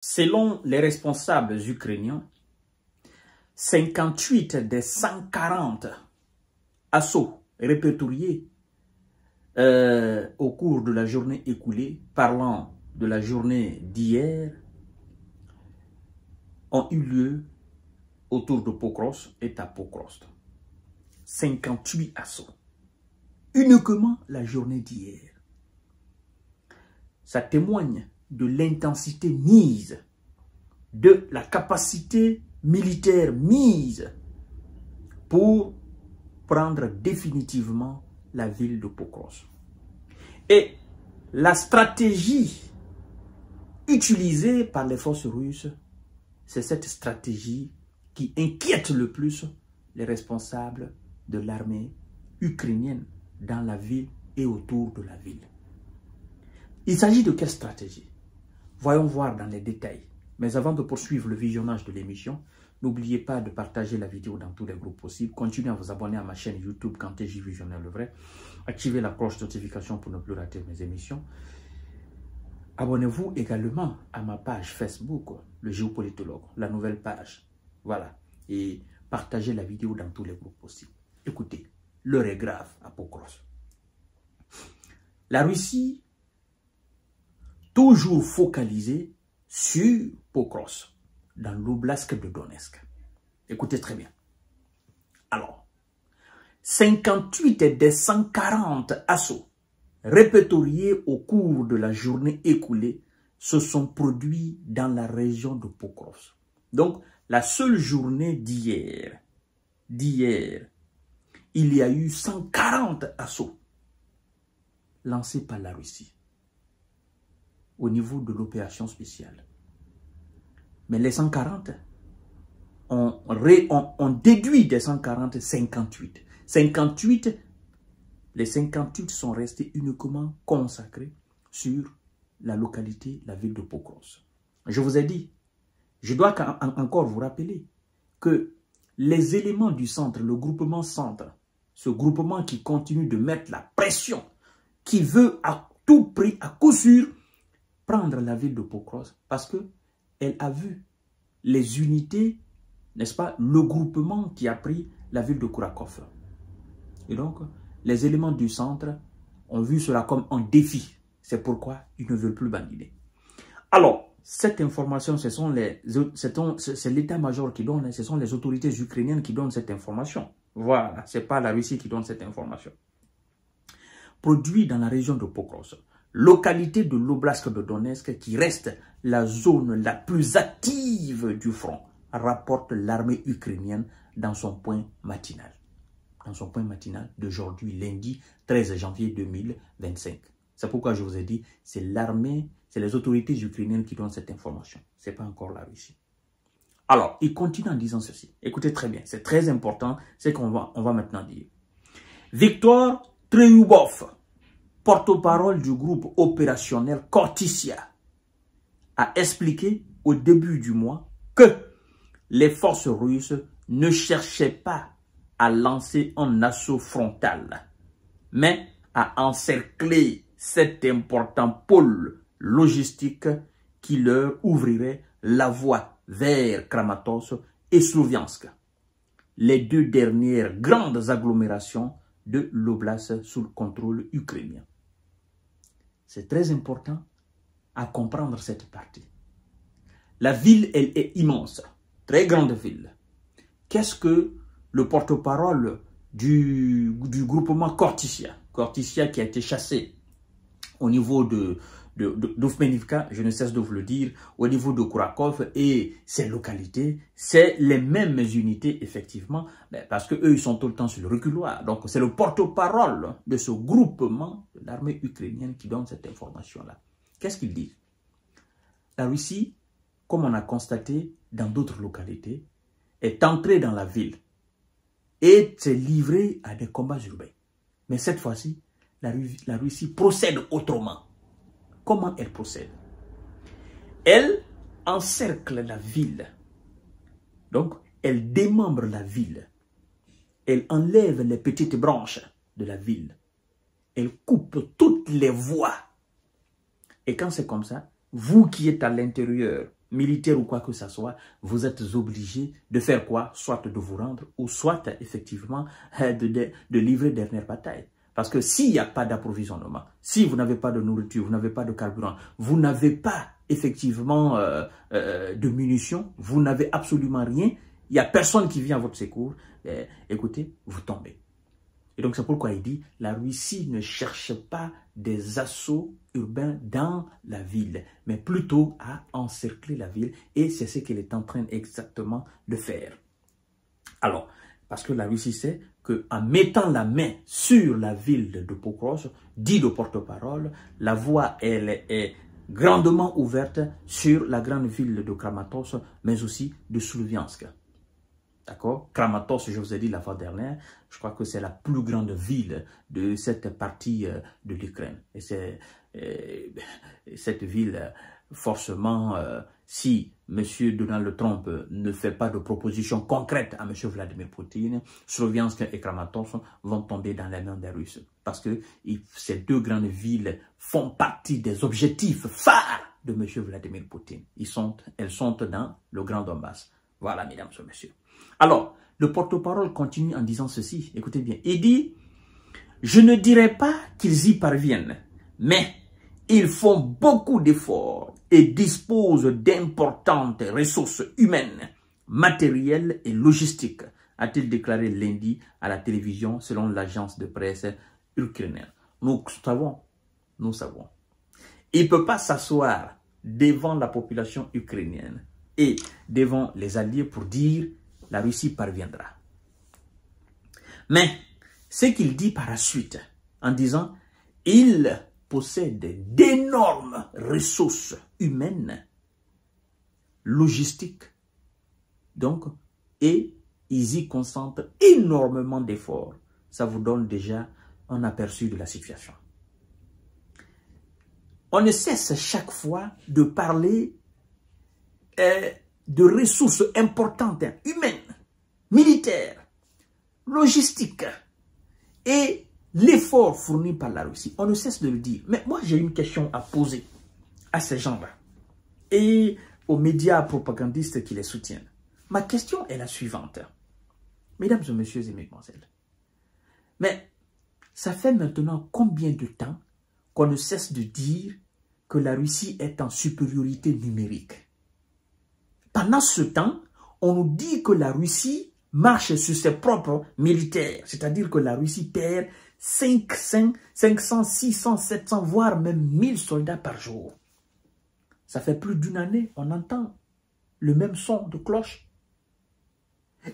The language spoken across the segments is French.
Selon les responsables ukrainiens, 58 des 140 assauts répertoriés au cours de la journée écoulée, parlant de la journée d'hier, ont eu lieu autour de Pokrovsk et à Pokrovsk. 58 assauts. Uniquement la journée d'hier. Ça témoigne de l'intensité mise, de la capacité militaire mise pour prendre définitivement la ville de Pokrovsk. Et la stratégie utilisée par les forces russes, c'est cette stratégie qui inquiète le plus les responsables de l'armée ukrainienne dans la ville et autour de la ville. Il s'agit de quelle stratégie? Voyons voir dans les détails. Mais avant de poursuivre le visionnage de l'émission, n'oubliez pas de partager la vidéo dans tous les groupes possibles. Continuez à vous abonner à ma chaîne YouTube KantéJ Visionnaire le vrai. Activez la cloche de notification pour ne plus rater mes émissions. Abonnez-vous également à ma page Facebook, le géopolitologue, la nouvelle page. Voilà. Et partagez la vidéo dans tous les groupes possibles. Écoutez, l'heure est grave à Pokrovsk. La Russie, toujours focalisée sur Pokrovsk, dans l'oblast de Donetsk. Écoutez très bien. Alors, 58 des 140 assauts répertoriés au cours de la journée écoulée se sont produits dans la région de Pokrovsk. Donc, la seule journée d'hier, il y a eu 140 assauts lancés par la Russie au niveau de l'opération spéciale. Mais les 140, on déduit des 140, 58. 58, les 58 sont restés uniquement consacrés sur la localité, la ville de Pokrovsk. Je vous ai dit, je dois encore vous rappeler que les éléments du centre, le groupement centre, ce groupement qui continue de mettre la pression, qui veut à tout prix, à coup sûr, prendre la ville de Pokrovsk parce qu'elle a vu les unités, n'est-ce pas, le groupement qui a pris la ville de Kourakov. Et donc, les éléments du centre ont vu cela comme un défi. C'est pourquoi ils ne veulent plus bandiner. Alors, cette information, c'est l'état-major qui donne, ce sont les autorités ukrainiennes qui donnent cette information. Voilà, ce n'est pas la Russie qui donne cette information. Produit dans la région de Pokrovsk, localité de l'oblast de Donetsk qui reste la zone la plus active du front, rapporte l'armée ukrainienne dans son point matinal. Dans son point matinal d'aujourd'hui, lundi 13 janvier 2025. C'est pourquoi je vous ai dit, c'est l'armée, c'est les autorités ukrainiennes qui donnent cette information. Ce n'est pas encore la Russie. Alors, il continue en disant ceci. Écoutez très bien, c'est très important, c'est qu'on va maintenant dire. Victor Treyubov, porte-parole du groupe opérationnel Khortytsia, a expliqué au début du mois que les forces russes ne cherchaient pas à lancer un assaut frontal, mais à encercler cet important pôle logistique qui leur ouvrirait la voie vers Kramatorsk et Sloviansk, les deux dernières grandes agglomérations de l'oblast sous le contrôle ukrainien. C'est très important à comprendre cette partie. La ville, elle est immense, très grande ville. Qu'est-ce que le porte-parole du groupement Khortytsia qui a été chassé au niveau d'Oufmenivka, je ne cesse de vous le dire, au niveau de Kourakov et ses localités, c'est les mêmes unités, effectivement, parce qu'eux, ils sont tout le temps sur le reculoir. Donc, c'est le porte-parole de ce groupement de l'armée ukrainienne qui donne cette information-là. Qu'est-ce qu'ils disent? La Russie, comme on a constaté dans d'autres localités, est entrée dans la ville et s'est livrée à des combats urbains. Mais cette fois-ci, la Russie procède autrement. Comment elle procède? Elle encercle la ville. Donc, elle démembre la ville. Elle enlève les petites branches de la ville. Elle coupe toutes les voies. Et quand c'est comme ça, vous qui êtes à l'intérieur militaire ou quoi que ce soit, vous êtes obligé de faire quoi? Soit de vous rendre ou soit effectivement de livrer dernière bataille. Parce que s'il n'y a pas d'approvisionnement, si vous n'avez pas de nourriture, vous n'avez pas de carburant, vous n'avez pas effectivement de munitions, vous n'avez absolument rien, il n'y a personne qui vient à votre secours, écoutez, vous tombez. Et donc c'est pourquoi il dit, la Russie ne cherche pas des assauts urbains dans la ville, mais plutôt à encercler la ville. Et c'est ce qu'elle est en train exactement de faire. Alors, parce que la Russie sait qu'en mettant la main sur la ville de Pokros, dit le porte-parole, la voie elle est grandement ouverte sur la grande ville de Kramatorsk, mais aussi de Sloviansk. D'accord? Kramatorsk, je vous ai dit la fois dernière, je crois que c'est la plus grande ville de cette partie de l'Ukraine. Et c'est cette ville, forcément, si M. Donald Trump ne fait pas de propositions concrètes à M. Vladimir Poutine, Sloviansk et Kramatorsk vont tomber dans les mains des Russes. Parce que ces deux grandes villes font partie des objectifs phares de M. Vladimir Poutine. Elles sont dans le Grand Donbass. Voilà, mesdames et messieurs. Alors, le porte-parole continue en disant ceci. Écoutez bien. Il dit, je ne dirais pas qu'ils y parviennent, mais ils font beaucoup d'efforts et disposent d'importantes ressources humaines, matérielles et logistiques, a-t-il déclaré lundi à la télévision selon l'agence de presse ukrainienne. Nous savons. Il ne peut pas s'asseoir devant la population ukrainienne et devant les alliés pour dire la Russie parviendra. Mais ce qu'il dit par la suite, en disant il possède d'énormes ressources humaines, logistiques, donc, et ils y concentrent énormément d'efforts. Ça vous donne déjà un aperçu de la situation. On ne cesse chaque fois de parler de ressources importantes, humaines, militaires, logistiques et l'effort fourni par la Russie. On ne cesse de le dire. Mais moi, j'ai une question à poser à ces gens-là et aux médias propagandistes qui les soutiennent. Ma question est la suivante. Mesdames et messieurs et mesdemoiselles, mais ça fait maintenant combien de temps qu'on ne cesse de dire que la Russie est en supériorité numérique? Pendant ce temps, on nous dit que la Russie marche sur ses propres militaires. C'est-à-dire que la Russie perd 500, 600, 700, voire même 1000 soldats par jour. Ça fait plus d'une année, on entend le même son de cloche.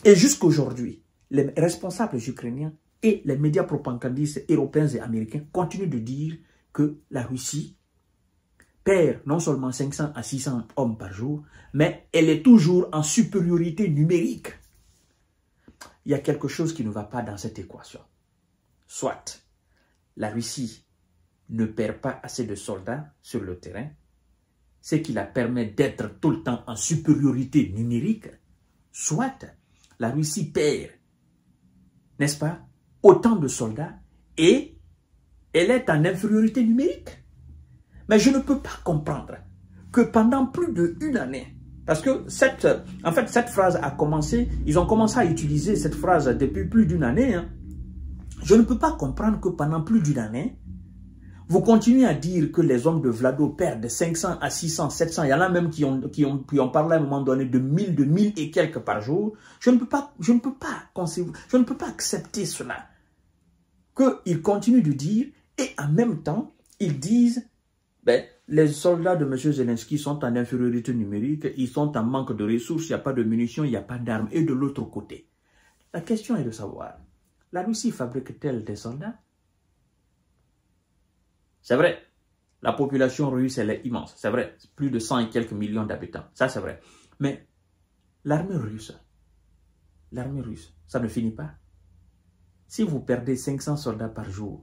Et jusqu'aujourd'hui, les responsables ukrainiens et les médias propagandistes européens et américains continuent de dire que la Russie perd non seulement 500 à 600 hommes par jour, mais elle est toujours en supériorité numérique. Il y a quelque chose qui ne va pas dans cette équation. Soit la Russie ne perd pas assez de soldats sur le terrain, ce qui la permet d'être tout le temps en supériorité numérique, soit la Russie perd, n'est-ce pas, autant de soldats et elle est en infériorité numérique. Mais je ne peux pas comprendre que pendant plus d'une année, parce que cette phrase a commencé, ils ont commencé à utiliser cette phrase depuis plus d'une année. Hein. Je ne peux pas comprendre que pendant plus d'une année, vous continuez à dire que les hommes de Vlado perdent 500 à 600, 700. Il y en a même qui ont parlé à un moment donné de 1000 et quelques par jour. Je ne peux pas accepter cela. Qu'ils continuent de dire et en même temps, ils disent les soldats de M. Zelensky sont en infériorité numérique, ils sont en manque de ressources, il n'y a pas de munitions, il n'y a pas d'armes. Et de l'autre côté, la question est de savoir, la Russie fabrique-t-elle des soldats? C'est vrai, la population russe, elle est immense. C'est vrai, plus de 100 et quelques millions d'habitants. Ça, c'est vrai. Mais l'armée russe, ça ne finit pas. Si vous perdez 500 soldats par jour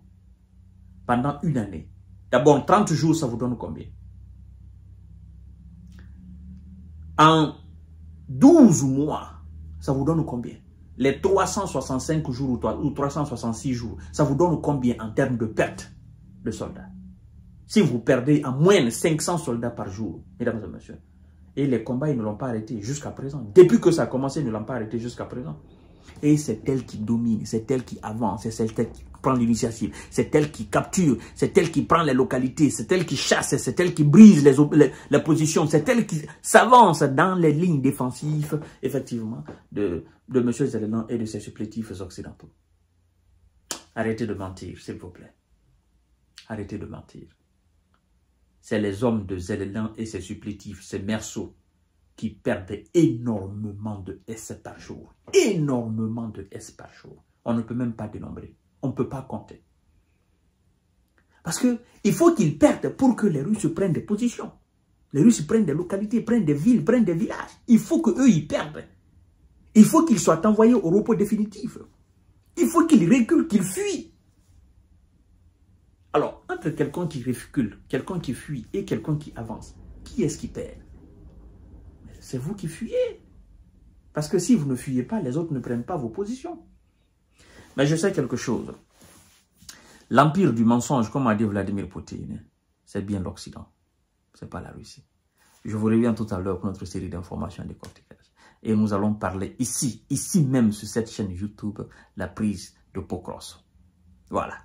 pendant une année, d'abord, 30 jours, ça vous donne combien? En 12 mois, ça vous donne combien? Les 365 jours ou 366 jours, ça vous donne combien en termes de perte de soldats? Si vous perdez en moins de 500 soldats par jour, mesdames et messieurs, Et les combats, ils ne l'ont pas arrêté jusqu'à présent. Depuis que ça a commencé, ils ne l'ont pas arrêté jusqu'à présent. Et c'est elle qui domine, c'est elle qui avance, c'est elle qui prend l'initiative, c'est elle qui capture, c'est elle qui prend les localités, c'est elle qui chasse, c'est elle qui brise les positions, c'est elle qui s'avance dans les lignes défensives, effectivement, de M. Zelenko et de ses supplétifs occidentaux. Arrêtez de mentir, s'il vous plaît. Arrêtez de mentir. C'est les hommes de Zelenko et ses supplétifs, ces merceaux, qui perdent énormément de S par jour. Énormément de S par jour. On ne peut même pas dénombrer. On ne peut pas compter. Parce qu'il faut qu'ils perdent pour que les Russes prennent des positions. Les Russes prennent des localités, prennent des villes, prennent des villages. Il faut qu'eux, ils perdent. Il faut qu'ils soient envoyés au repos définitif. Il faut qu'ils reculent, qu'ils fuient. Alors, entre quelqu'un qui recule, quelqu'un qui fuit et quelqu'un qui avance, qui est-ce qui perd? C'est vous qui fuyez. Parce que si vous ne fuyez pas, les autres ne prennent pas vos positions. Mais je sais quelque chose. L'empire du mensonge, comme a dit Vladimir Poutine, c'est bien l'Occident. Ce n'est pas la Russie. Je vous reviens tout à l'heure pour notre série d'informations et de décortiquage. Et nous allons parler ici même sur cette chaîne YouTube, la prise de Pokros. Voilà.